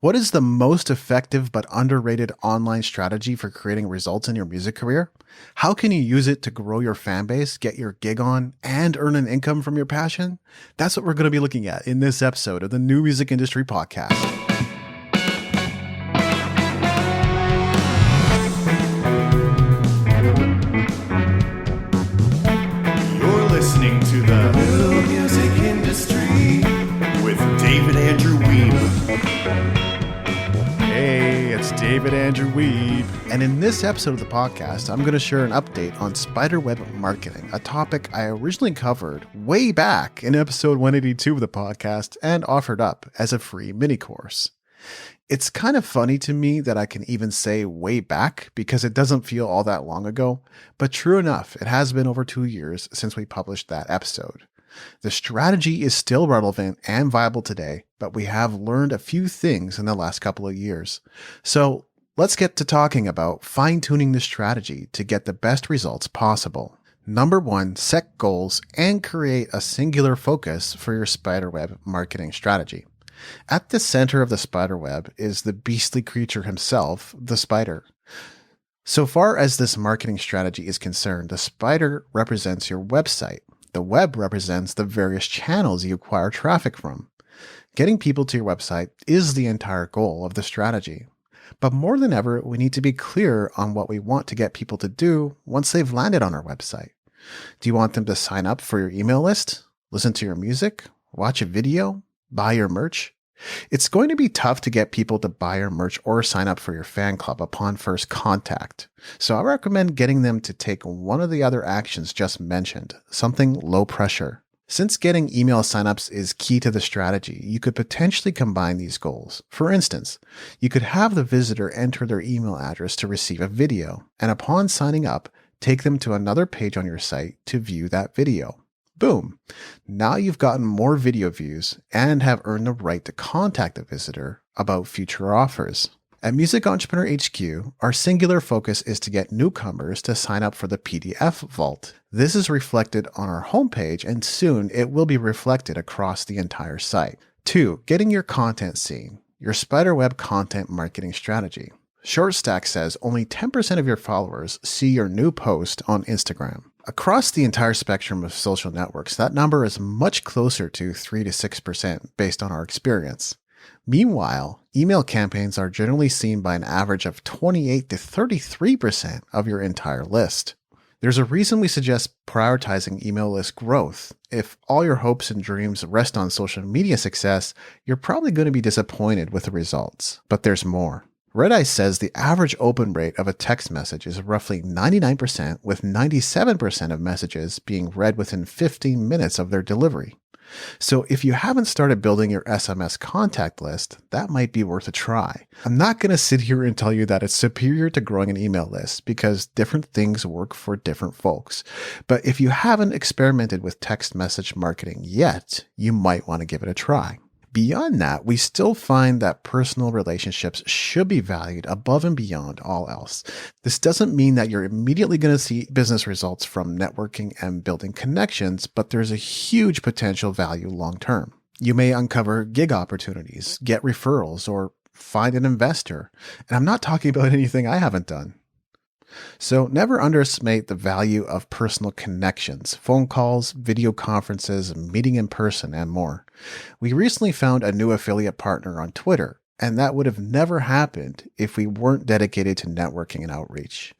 What is the most effective but underrated online strategy for creating results in your music career? How can you use it to grow your fan base, get your gig on, and earn an income from your passion? That's what we're going to be looking at in this episode of the New Music Industry Podcast. You're listening to the New Music Industry with David Andrew Wiebe. Hey, it's David Andrew Wiebe. And in this episode of the podcast, I'm going to share an update on Spiderweb Marketing, a topic I originally covered way back in episode 182 of the podcast and offered up as a free mini course. It's kind of funny to me that I can even say way back because it doesn't feel all that long ago, but true enough, it has been over 2 years since we published that episode. The strategy is still relevant and viable today, but we have learned a few things in the last couple of years. So let's get to talking about fine-tuning the strategy to get the best results possible. Number 1, set goals and create a singular focus for your Spiderweb marketing strategy. At the center of the spiderweb is the beastly creature himself, the spider. So far as this marketing strategy is concerned, the spider represents your website. The web represents the various channels you acquire traffic from. Getting people to your website is the entire goal of the strategy. But more than ever, we need to be clear on what we want to get people to do once they've landed on our website. Do you want them to sign up for your email list, listen to your music, watch a video, buy your merch? It's going to be tough to get people to buy your merch or sign up for your fan club upon first contact. So I recommend getting them to take one of the other actions just mentioned, something low pressure. Since getting email signups is key to the strategy, you could potentially combine these goals. For instance, you could have the visitor enter their email address to receive a video, and upon signing up, take them to another page on your site to view that video. Boom. Now you've gotten more video views and have earned the right to contact the visitor about future offers. At Music Entrepreneur HQ, our singular focus is to get newcomers to sign up for the PDF Vault. This is reflected on our homepage, and soon it will be reflected across the entire site. 2, getting your content seen, your Spiderweb content marketing strategy. ShortStack says only 10% of your followers see your new post on Instagram. Across the entire spectrum of social networks, that number is much closer to 3 to 6% based on our experience. Meanwhile, email campaigns are generally seen by an average of 28 to 33% of your entire list. There's a reason we suggest prioritizing email list growth. If all your hopes and dreams rest on social media success, you're probably going to be disappointed with the results. But there's more. Redeye says the average open rate of a text message is roughly 99%, with 97% of messages being read within 15 minutes of their delivery. So if you haven't started building your SMS contact list, that might be worth a try. I'm not going to sit here and tell you that it's superior to growing an email list because different things work for different folks. But if you haven't experimented with text message marketing yet, you might want to give it a try. Beyond that, we still find that personal relationships should be valued above and beyond all else. This doesn't mean that you're immediately going to see business results from networking and building connections, but there's a huge potential value long term. You may uncover gig opportunities, get referrals, or find an investor. And I'm not talking about anything I haven't done. So never underestimate the value of personal connections, phone calls, video conferences, meeting in person, and more. We recently found a new affiliate partner on Twitter, and that would have never happened if we weren't dedicated to networking and outreach.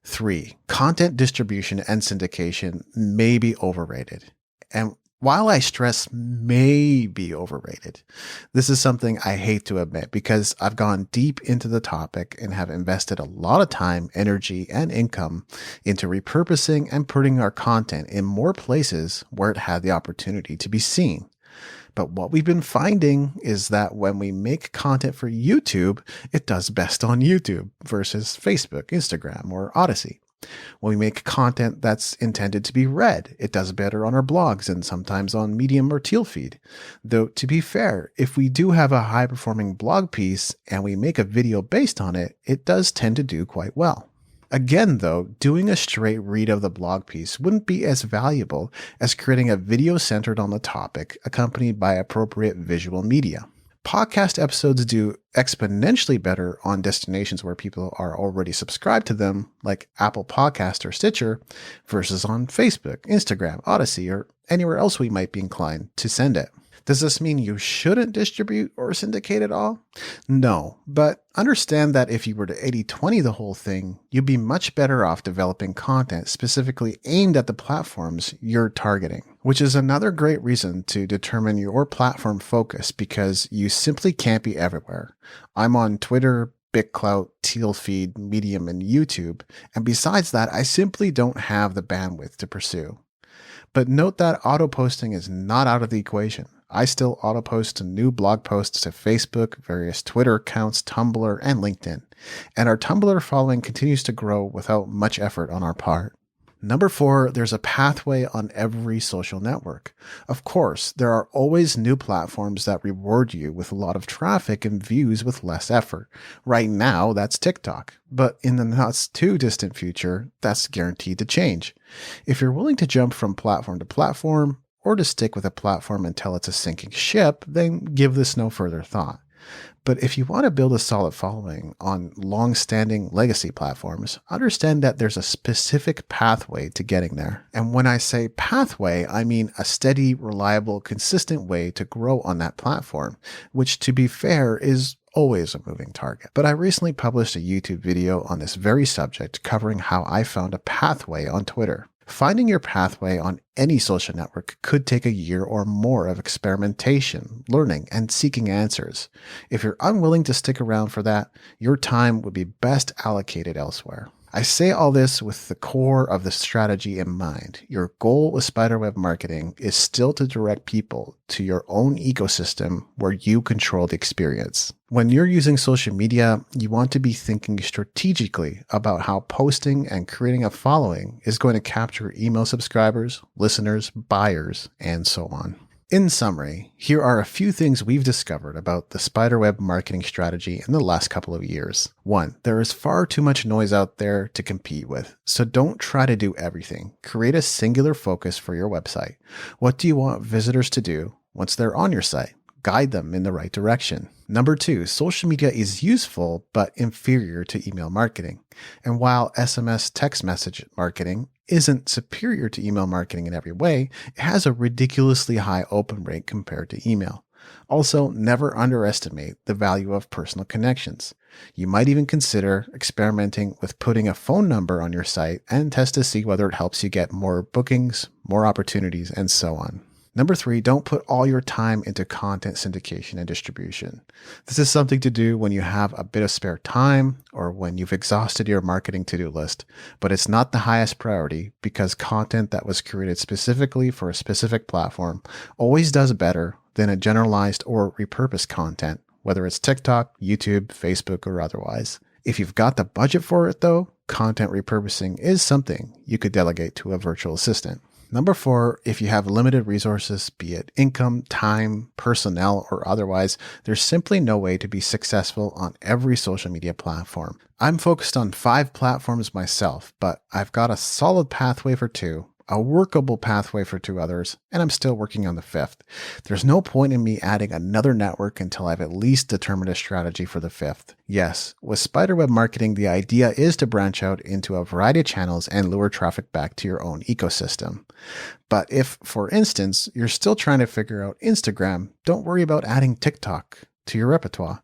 3, content distribution and syndication may be overrated. And while I stress may be overrated, this is something I hate to admit because I've gone deep into the topic and have invested a lot of time, energy, and income into repurposing and putting our content in more places where it had the opportunity to be seen. But what we've been finding is that when we make content for YouTube, it does best on YouTube versus Facebook, Instagram, or Odyssey. When we make content that's intended to be read, it does better on our blogs and sometimes on Medium or Tealfeed. Though, to be fair, if we do have a high-performing blog piece and we make a video based on it, it does tend to do quite well. Again, though, doing a straight read of the blog piece wouldn't be as valuable as creating a video centered on the topic, accompanied by appropriate visual media. Podcast episodes do exponentially better on destinations where people are already subscribed to them, like Apple Podcast or Stitcher, versus on Facebook, Instagram, Odyssey, or anywhere else we might be inclined to send it. Does this mean you shouldn't distribute or syndicate at all? No, but understand that if you were to 80-20 the whole thing, you'd be much better off developing content specifically aimed at the platforms you're targeting, which is another great reason to determine your platform focus, because you simply can't be everywhere. I'm on Twitter, BitClout, Tealfeed, Medium, and YouTube, and besides that, I simply don't have the bandwidth to pursue. But note that auto-posting is not out of the equation. I still auto-post new blog posts to Facebook, various Twitter accounts, Tumblr, and LinkedIn. And our Tumblr following continues to grow without much effort on our part. Number 4, there's a pathway on every social network. Of course, there are always new platforms that reward you with a lot of traffic and views with less effort. Right now, that's TikTok. But in the not too distant future, that's guaranteed to change. If you're willing to jump from platform to platform, or to stick with a platform until it's a sinking ship, then give this no further thought. But if you want to build a solid following on long-standing legacy platforms, understand that there's a specific pathway to getting there. And when I say pathway, I mean a steady, reliable, consistent way to grow on that platform, which, to be fair, is always a moving target. But I recently published a YouTube video on this very subject covering how I found a pathway on Twitter. Finding your pathway on any social network could take a year or more of experimentation, learning, and seeking answers. If you're unwilling to stick around for that, your time would be best allocated elsewhere. I say all this with the core of the strategy in mind. Your goal with Spiderweb Marketing is still to direct people to your own ecosystem where you control the experience. When you're using social media, you want to be thinking strategically about how posting and creating a following is going to capture email subscribers, listeners, buyers, and so on. In summary, here are a few things we've discovered about the Spiderweb marketing strategy in the last couple of years. 1. There is far too much noise out there to compete with, so don't try to do everything. Create a singular focus for your website. What do you want visitors to do once they're on your site? Guide them in the right direction. Number 2, social media is useful but inferior to email marketing. And while SMS text message marketing isn't superior to email marketing in every way, it has a ridiculously high open rate compared to email. Also, never underestimate the value of personal connections. You might even consider experimenting with putting a phone number on your site and test to see whether it helps you get more bookings, more opportunities, and so on. Number 3, don't put all your time into content syndication and distribution. This is something to do when you have a bit of spare time or when you've exhausted your marketing to-do list, but it's not the highest priority because content that was created specifically for a specific platform always does better than a generalized or repurposed content, whether it's TikTok, YouTube, Facebook, or otherwise. If you've got the budget for it though, content repurposing is something you could delegate to a virtual assistant. Number 4, if you have limited resources, be it income, time, personnel, or otherwise, there's simply no way to be successful on every social media platform. I'm focused on 5 platforms myself, but I've got a solid pathway for 2, a workable pathway for 2 others, and I'm still working on the 5th. There's no point in me adding another network until I've at least determined a strategy for the 5th. Yes, with Spiderweb Marketing, the idea is to branch out into a variety of channels and lure traffic back to your own ecosystem. But if, for instance, you're still trying to figure out Instagram, don't worry about adding TikTok to your repertoire.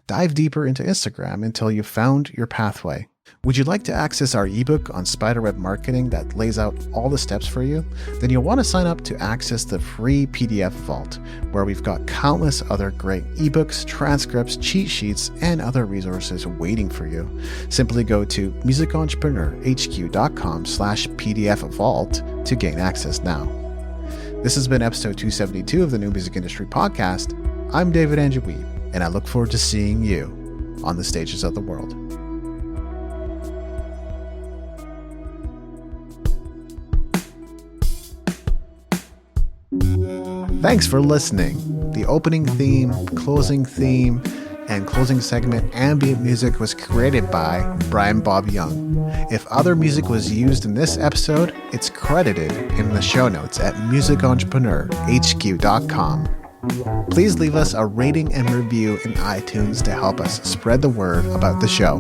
Dive deeper into Instagram until you've found your pathway. Would you like to access our ebook on Spiderweb Marketing that lays out all the steps for you? Then you'll want to sign up to access the free PDF vault, where we've got countless other great ebooks, transcripts, cheat sheets, and other resources waiting for you. Simply go to musicentrepreneurhq.com/PDF vault to gain access now. This has been episode 272 of the New Music Industry Podcast. I'm David Andrew Wiebe, and I look forward to seeing you on the stages of the world. Thanks for listening. The opening theme, closing theme, and closing segment ambient music was created by Brian Bob Young. If other music was used in this episode, it's credited in the show notes at musicentrepreneurhq.com. Please leave us a rating and review in iTunes to help us spread the word about the show.